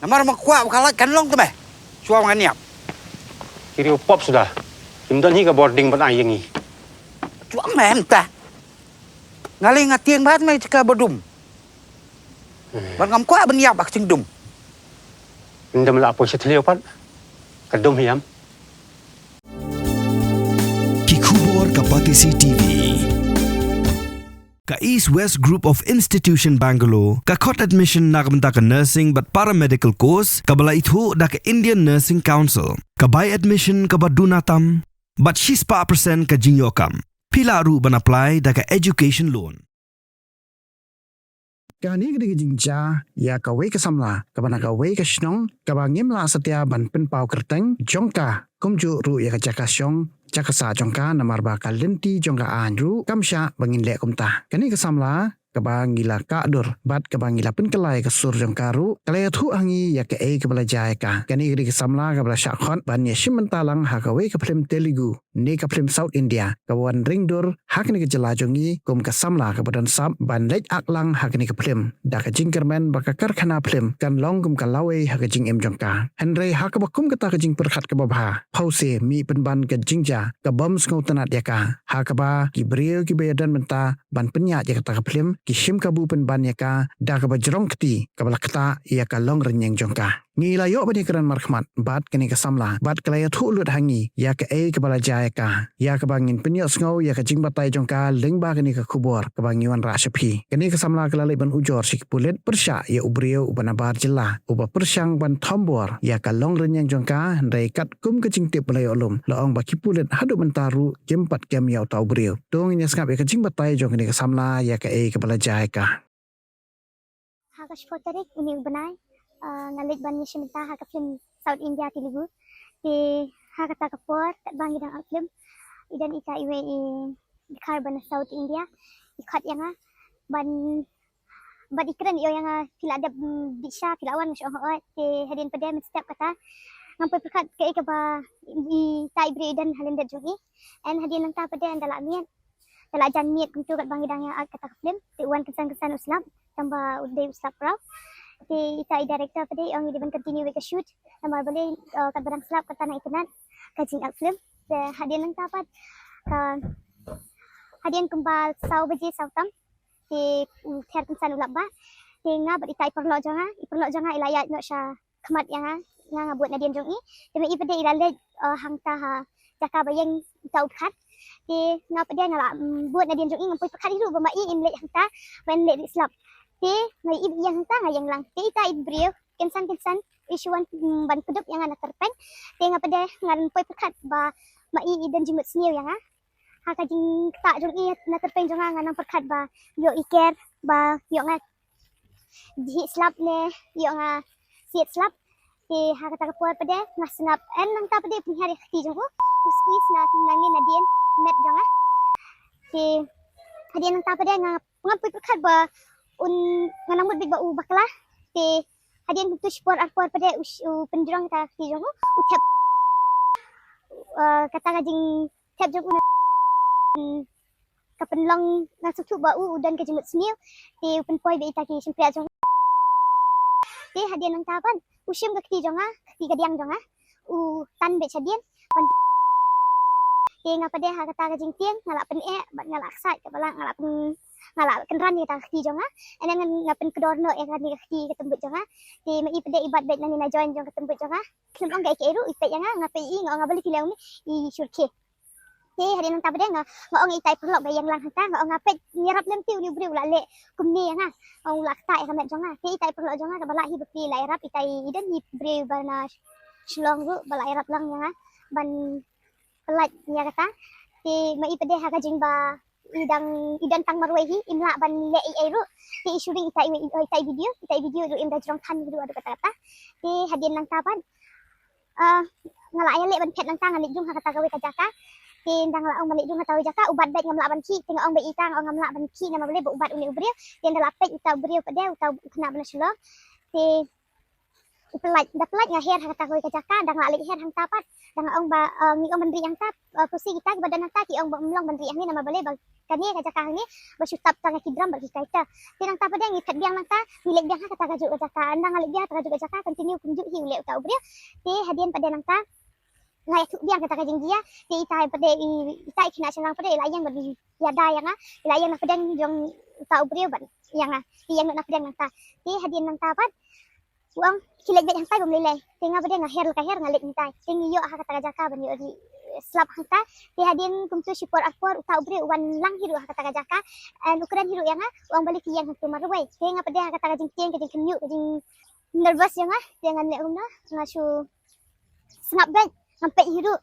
Namar makuat kalat kan long tu be. Suam kan niap. Kiri upop sudah. Himdan hi ka boarding ban ayang hi. Chuang mem ta. Ngali ngatieng bat mai cika bodum. Ban ngam kuat ban niap bak cingdum. Indam la apo setleo pat. Kadum hiam. Kikubor Kapatisi TV. Ka East West Group of Institution Bangalore, ka khot admission na kabanta ka nursing but paramedical course, kabala ithu da ka Indian Nursing Council, ka buy admission ka badunatam, but she's pa percent ka jinyokam. Pila ru ban apply da ka education loan. Kani gede jingja ya kawe kesamla kabana kawe kesnong kabangim la setia ban pen pau kerteng jongka kumju ru ya kajakasyong jakasa jongka namar ba kalenti jongka anru kamsha bangin le kumta kani kesamla kabangila kadur bat kabangila pen kelai kesur jongkaru kalai thu hangi ya ke kabala jai ka kani gede kesamla kabala syakhon ban ya shimentalang ha kawe ka film Telugu ni ka film South India kawan ringdur hakni ke jelajongi kum kesamla kabadan sab ban lej aklang hakni ke film da ka jingkerman baka karkhana film kan long kum kalawe haka jing em jongka henry hakaba kum kata ka jing perkhat ka babha pause mi penban ka jingja ka bom skau tanat yaka hakaba ki brio ki bayadan menta ban penya ya kata ka film ki shim kabu penban yaka da ka bajrong kti ka balakta ya ka long renyeng jongka ngila yo bani keran markhmat bat kani ka samla bat kalaya thu lut hangi ya ka ka bala jaya ka ya ka bangin penyo ngau ya ka jing batai jongka lengba kani ka kubor ka bangiwan ra shapi kani ka samla kalale ban ujor sik pulet persya ya ubrio ubanabar jela uba persyang ban thombor ya ka long renyang jongka ndai kat kum ka jing tip balai olum loong baki pulet hadu mentaru jempat kem ya tau brio dong nya skap ya ka jing batai jong kani ka samla ya ka bala jaya ka Hakash fotarik ini benai ngalit banyak sementara hak film South India Telugu di hak kata kapor kat bang idang film idan ika iwe dikar ban South India ikat yang ban ban ikran yo yang fila ada bisa filawan masya Allah di hadian pada setiap kata ngampai perkat ke ika ba i tai bre dan halin dat jungi and hadian nang ta pada andala miat dala jan miat kuntu kat bang idang yang kata film ti wan kesan-kesan uslam tambah udai uslam prau di itai director pada yang di ban continue we shoot nama boleh kat barang selap kata nak ikenan kajing film hadian nang tapat hadian kembal sau beji sau tam di ter kensan ulap ba di ngab itai perlo jonga ilayat no sha kemat yang nga buat nadian jongi demi ipede irale hangta ha jaka bayang tau khat di ngap dia ngala buat nadian jongi ngampoi pakhat hiru bamai imle hangta ban le slap di ngai ib yang hangta ngayang lang di ita ibrio kensan isuan ban kudup yang anak terpen di ngapede ngaran poi pakhat ba mai dan jimut sniu yang ha kajing tak jongi na terpen jonga nganang pakhat ba yo iker ba yo nga di slap ne yo nga siet slap di ha kata kapur pada ngasngap en nang ta pada pinhari khti jongo uskuis na nangi nadien met jonga di hadian nang ta pada ngampoi pakhat ba un nganang mut big ba u bakla di hadian tu sport arpor pada penjurang ta khti jongo utep kata kajing tep jongo kapenlong ngasuk ba u dan kajimut sniu di penpoi be ita ki simpia jongo di hadian nang tapan usim ke kti jonga kti kadiang jonga u tan be chadian ban di ngapa de ha kata kajing tieng ngalak pen bat ngalak sat ke bala ngalak kenran ni ta kti jonga enang ngapen kedorno ya kan ni kti ketembut jonga di mai pede ibat bet nani na join jong ketembut jonga kelong ga ke eru itai jonga ngape ngabali filau ni I surke di hadian nang tabade ngong itai perlok bayang lang hata ngong ngapet nyerap lem tiu ni bre ulale kumni yang ong lak tai kamet jonga di itai perlok jonga ka bala hi bukti la erap itai idan hi bre bana shlong ru bala erap lang yang ban pelat ya kata di mai pede ha kajing ba idan tang marwehi imla ban le eru di shooting itai video ru imda jrong than gitu ada kata-kata di hadian nang taban ngalak le ban pet nang tang alik jung ha kata gawe kajaka di ndang la ong balik jung tahu jaka ubat baik ngamla ban ki tengok ong baik ita ong ngamla ban ki nama boleh ubat uni ubriu di ndala pet uta ubriu pada uta kena bana shlo di pelaj dah pelaj ngahir hang ta koi kajaka dah ngalik her hang tapat dah ong ba ngi ong bandri yang tap kursi kita badan hang ta ki ong melong bandri yang ni nama bale bag kani kajaka hang ni basyutap tang ki drum bagi kaita tinang ta pada ngi kat biang nang ta milik biang kata kajuk kajaka andang ngalik dia kajuk kajaka continue kunjuk hi ulek ta ubria te hadian pada nang ta ngai tu biang kata kajing dia te itai pada itai kina senang pada layang bagi yada yang layang nak pedang jong ta ubria ban yang nak pedang nang ta te hadian nang ta pat uang kilek bet hantai bumlelai tengah pada ngahir kahir ngalik mintai tengi yo kata kajaka ban yo di slap hangta te hadian kumtu sipor akor uta ubre wan lang hiru kata kajaka ukuran hiru yang uang balik yang hantu marwai tengah pada kata kajing tiang kajing kenyuk kajing nervous yang jangan lek umna ngasu snap ben sampai hiru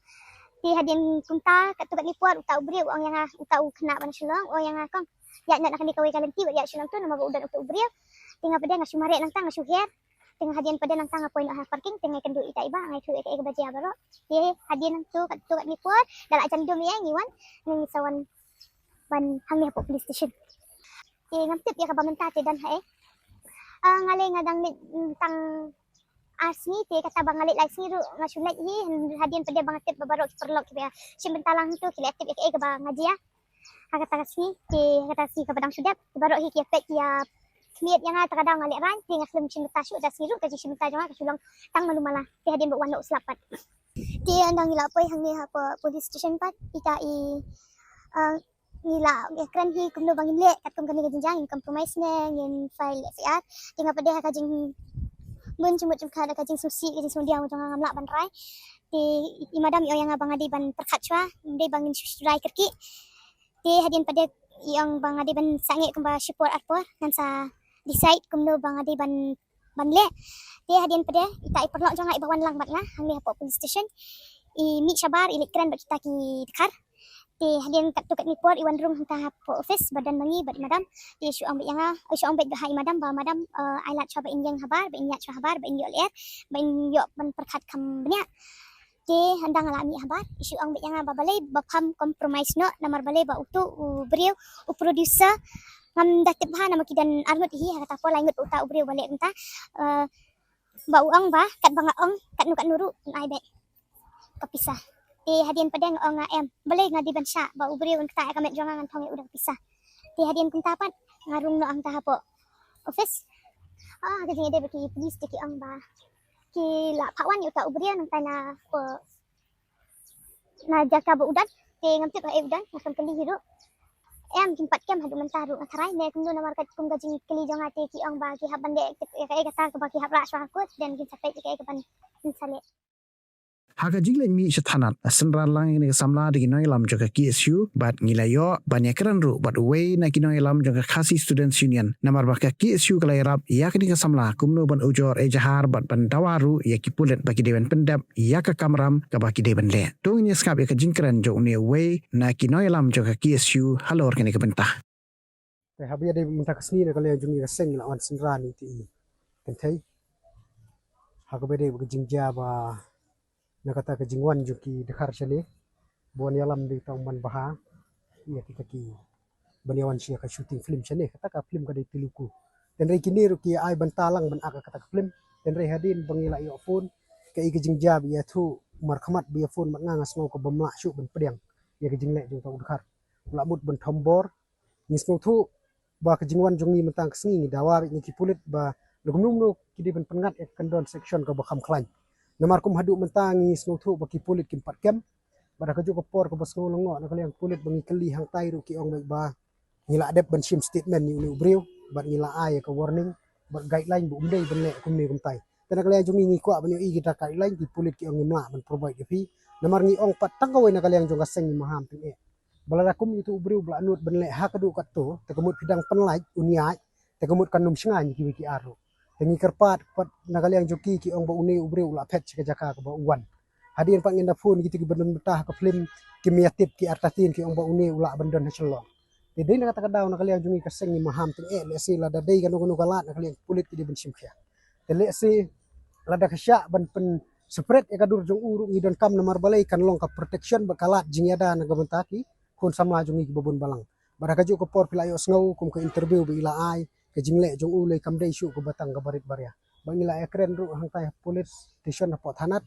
te hadian kumta kat tukat lipuar uta ubre uang yang uta kena ban sulong uang yang kong ya nak kena kawai kalenti ya sulong tu nama udan uta ubre tengah pada ngasu marek nang tang ngasu her tengah hadian pada nang tang poin parking tengah kendu ita iba ngai tu ke baja baro ye hadian nang tu kat ni puat dal acan dum ye ngiwan ngi sawan ban hang ni police station ye ngamtip ya ka bamenta te dan hae ngale ngadang ni tang asni te kata bangalik lai siru ngasulai hi hadian pada bangatip babaro perlok ya simbentalang tu kiletif ke ke bang ngajia kata kasni te kata si ka badang sudap baro hi ki pek ya Miat yang terkadang ngalik ran tengah film cinta syuk dah siru kaji cinta jangan kesulang tang malu malah teh hadian buat wanok selapat dia andang gila apa hang ni apa police station pat ita i gila ekran hi kumno bangin lek kat kum kani kajing compromise ne ngin file FIR tengah pada kajing bun cumut ada kajing susi kajing sundia macam ngamlak ban rai di imadam yo yang abang adi ban perkat chua de bangin rai kerki di hadian pada yang bang adi ban sange kumba support arpor nan sa decide kumno bang adi ban le dia hadian pada ita iperlok jangan ibawan lang bat ngah hang ni hapo police station I mi sabar ilikran bat kita ki dekar ti hadian kat tukat ni por iwan room hang hapo office badan mangi bat madam ti syu ambek yang syu ambek hai madam ba madam ailat coba in yang habar ba in ya habar ba in yo ler ba in yo ban perkat kam benya ti handang alami habar isu ambek yang ba balai ba pam compromise no namar balai ba utu beriau producer ngam datip ha nama kidan arnut hi kata po langut uta ubriu balik entah ba uang ba kat banga ong kat nu kat nuru ai bet kepisah hadian padang ong em boleh ngadi ban sya ba ubriu kita akamet jangan thong udah pisah hadian kunta pat ngarung no ang tahapo office kasi ngede baki police ki ang ba ki la pawan uta ubriu nang tana po na jaka ba udan ngamtip ha udan nakam kali hiru em jumpat kem hadu mentaru ngarai ne kundu na market kum gajing keli jong ate ki ong ba ki haban de ke kata ke baki habra swa ko dan kin sampai ke ban insale Haga jingle mi shathanat senran lang ini samla di noi lam joka KSU bat ngilayo banyak keren ru bat way na kinoi lam joka khasi students union namar baka KSU kalai rap ya kini samla kumno ban ujor ejahar bat ban dawaru ya kipulet baki dewan pendap ya ka kamram ka baki dewan le tung ini skap ya ka jingkeren jo ne way na kinoi lam joka KSU halor kini ka bentah habia de minta kesni na kalai jungi raseng la on senran ti kentai haga bede bu jingja ba nakata ke jingwan juki dekhar chale bon yalam di tong ban baha ya kita ki baniawan sia ka shooting film chale kata ka film ka di tiluku dan re kini ruki ai ban talang ban aka kata film dan re hadin bangila yo phone ka i ke jingja ya thu markhamat bi phone mat nga smo ko bamla shu ban pedang ya ke jingle jung tong dekhar lamut ban thombor ni smo thu ba ke jingwan jungi mentang kesni ni dawa ni ki pulit ba lugumnum no kidi ban pengat ek kandon section ka bakham klan namar kum hadu mentangi snuthu baki pulit kim pat kem bada kaju ko por ko basngo longo na kaliang pulit bangi keli hang tai ru ki ong ba ngila adep ban shim statement ni ulu breu bat ngila ai ka warning bat guideline bu umdei ban le kum ni kum tai tan kaliang jungi ngi kwa ban i kita guideline ki pulit ki ong ngimla ban provide ki namar ngi ong pat tang kawai na kaliang jong kaseng ni maham tin e balada kum itu breu bla nut ban le ha kadu kat to te kemut pidang penlai uniai te kemut kanum singa ni ki aru tengi kerpat pat nakaliang joki ki ong ba une ubre ula pet ke jaka ke ba uwan hadin pangin da phone gitu ki bandon betah ke film kimiatip ki artatin ki ong ba une ula bandon hacelo de dei nakata kadaw nakaliang jungi kaseng ni maham tin le si la da dei kanu kalat nakaliang kulit ki di bensim khia de le si la da khsya ban pen spread e kadur jong uru ngidon kam namar balai kan long ka protection bakalat jingyada na gabantaki kon sama jungi ki babon balang bara kaju ko por pilayo sngo kum ke interview bi ila ai ke jingle jong ulei kam dei shu ko batang ka barit barya bangila ekren ru hang tai police station hapo thanat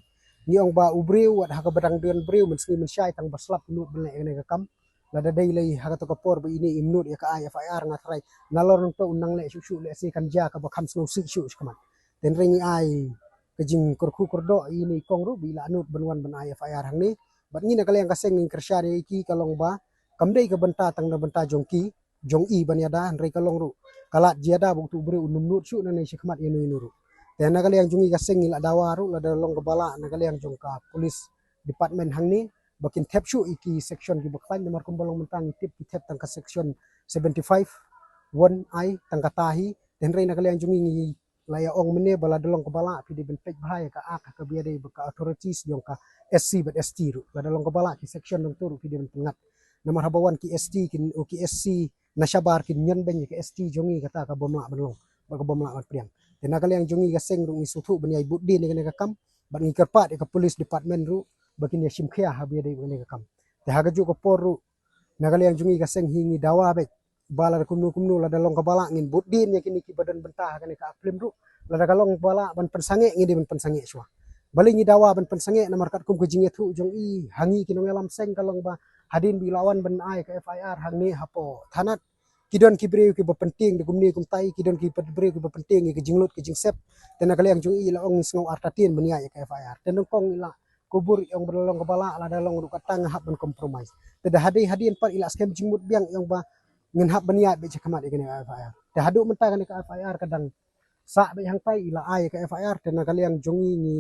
ni ong ba ubriu wat ha ka badang den briu men sni men syai tang baslap nu bele ne ka kam lada dai lei ha ka to kapor ba ini imnut ya ka ai FIR ngatrai nalor nang to unang le shu le si kan ja ka ba kham sno sik shu kaman den ringi ai kejing kurku kurdo ini kong ru bila anut benwan ben ai FIR hang ni bat ni na kaleng ka seng ing kersya ni ki kalong ba kamdei ka benta tang na benta jongki jong i ban yada rei kalong ru kalat jiada buktu bre unum nut shu na nei sikmat inu inu ru dan na kaleng jungi ka seng ila dawa ru la dalong ka bala na kaleng jongka police department hang ni bakin tap shu iki section ki bakpan namar kumbalong mentang tip ki tap tang ka section 75 1 I tang ka tahi dan rei na kaleng jungi ngi laya ong mene bala dalong ka bala pi de ben pek bahaya ka ak ka biade ka authorities jongka SC but ST ru la dalong ka bala ki section dong turu pi de ben pengat namar habawan ki ST kin o ki SC nasyabar kin nyen ben ki ST jongi kata ka bomla benlong ba ka bomla mat priang dan na kaleng jongi ka seng ru ngi sutu ben yai buddi ne ka kam ban ngi kerpat ka police department ru bakin ya shimkhia habiade ne ka kam te haga ju ko poru na kaleng jongi ka seng hingi dawa be bala kumnu la dalong ka bala ngin budin ya kini ki badan bentah kan ka aklim ru la da kalong bala ban pensange ngi ban pensange swa bali ngi dawa ban pensange na markat kum kejing thu jong i hangi kinong alam seng kalong ba hadin bilawan ban ai ka FIR hang ni hapo thanat kidon ki breu ki penting de kumni kum tai kidon ki breu ki penting ki jinglut ki jingsep tena kaleng jong i la ong sngo artatin ban ya ka FIR tenong kong ila kubur yang berlong ka bala la dalong ru katang hab ban compromise teda hadin par ila skem jingmut biang yang ba ngin hab baniat be cakamat ikene FIR te hadu mentah kan ka FIR kadang sa be hang tai ila ai ka FIR tena kalian jongi ni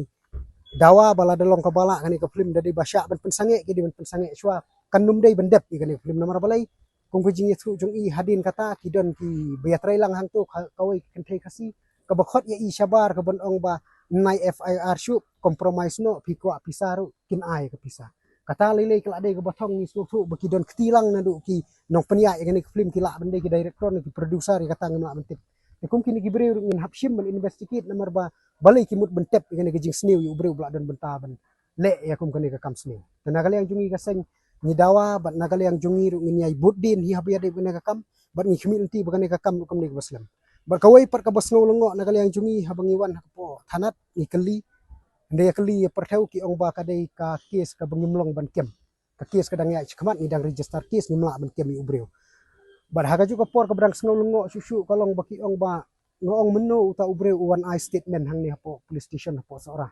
dawa bala dalong ka bala kan ka film dari basya ban pensange ki di ban pensange swa kanum dei bendep ikene film namar balai kung kujing itu jongi hadin kata kidon ki beatrai lang hang tu kawai kentei kasi ka bakhot ya i syabar ka ban ong ba nai FIR shu compromise no pikwa pisaru kin ai ka pisah kata lele kala de ke batong ni suku bakidon ketilang na du ki nong penia ya ke film kila bende ki director ni ki producer ya kata ngena bentik te kum kini gibre ngin hapshim ben investigate namar ba balai ki mut bentep ya ke jing snew yu bre bla dan benta ben le ya kum kene ka kam snew tenaga yang jungi ka seng ni dawa bat naga yang jungi ru ngin yai buddin hi habia de bene ka kam bat ni community bakane ka kam kum ni ka muslim bat kawai par ka basngo lengo naga yang jungi habangi wan hapo thanat ni keli ndaya keli perthau ki ong ba kadai ka kes ka bangimlong ban kem ka kes kadang ya chkamat ni dang register kes ni mla ban kem i ubreu bar haga ju ka por ka brang sngo lengo susu kalong baki ong ba ngoong menu uta ubreu one eye statement hang ni hapo police station hapo sora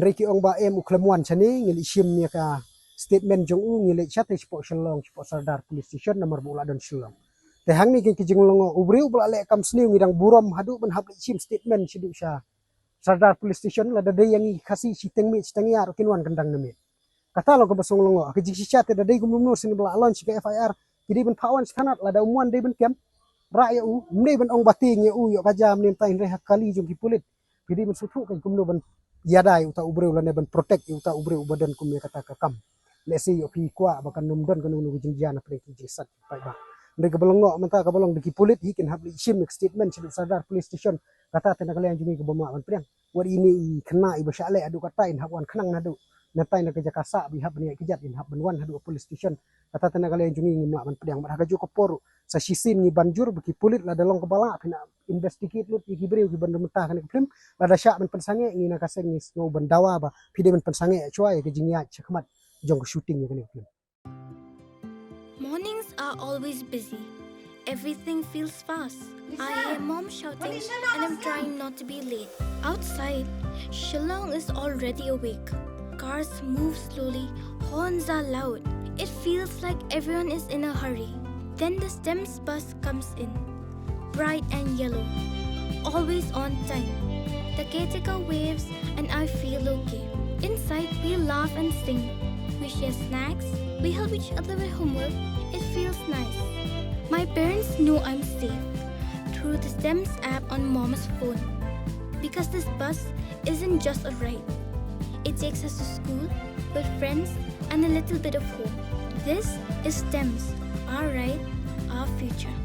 ndai ki ong ba em uklemwan chani ngil isim ni ka statement jong u ngil chat expo shalong expo sardar police station nomor bula don shalong te hang ni ki jing lengo ubreu bula le kam sniu ngidang burom hadu ban hab isim statement sidu sha Sardar police station la dadai yang kasi siteng mi siteng ya kinwan kendang nami kata lo ke basong longo ke jing sichat dadai gumnur sin bla launch ke FIR kidi ben pawan sanat la da umuan dei ben kem ra ya u mne ben ong bating ya u yo kajam nim tain reha kali jong ki pulit kidi ben sutu kan gumno ben yadai uta ubreu la ne ben protect uta ubreu badan kum ya kata ka kam le si yo ki kwa bakan numdon kan nu jing jana pre ki jing sat pai ba ndai ke belongo menta ka belong di pulit hikin habli sim statement sidu Sardar police station kata tena kalian jumi ke bomla ban priang war ini kena iba syale adu katain habwan kenang nadu natai na kerja kasa bihab ni kijat in hab banwan hadu police station kata tena kalian jumi ngi ban priang bar hagaju ko poru sa sisin ngi banjur beki pulit la dalong kebala pina investigate lut ki breu ki ban mentah kan film la da syak ban pensange ngi na kaseng ngi snow ban dawa ba pide ban pensange chua ke jingya chakmat jong shooting ni kan film. Mornings are always busy. Everything feels fast. I hear mom shouting and I'm trying not to be late. Outside, Shillong is already awake. Cars move slowly, horns are loud. It feels like everyone is in a hurry. Then the STEMS bus comes in, bright and yellow, always on time. The caretaker waves and I feel okay. Inside, we laugh and sing. We share snacks, we help each other with homework. It feels nice. My parents know I'm safe through the STEMS app on Mom's phone. Because this bus isn't just a ride. It takes us to school with friends and a little bit of hope. This is STEMS, our ride, our future.